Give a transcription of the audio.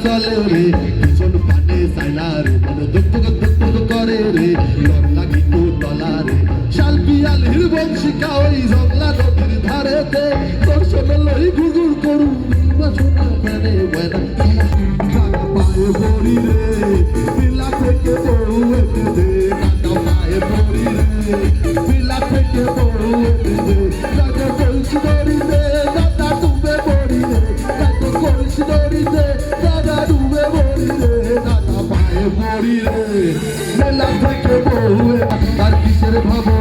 চলে রে ভীষণ পানে সাইনা রে মনে দুঃখ দুঃখ করে রে ডর লাগি তো তলা রে শাল পিয়ালির বংশিকা ওই জংলা নদীর ধারেতে তোর শোনে লই গুড়গুড় করু বাসনা প্রাণে বয়না পায়ে পড়ি রে পিলা থেকে বড়ু এতে দে কাকা পায়ে পড়ি রে পিলা থেকে বড়ু এতে দে কাকা কলসি দড়ি দে দাদা ডুবে পড়ি রে কাকা কলসি দড়ি দে দাদা ডুবে পড়ি রে দাদা পায়ে পড়ি রে মেলা থেকে বড়ু আর কিসের ভাব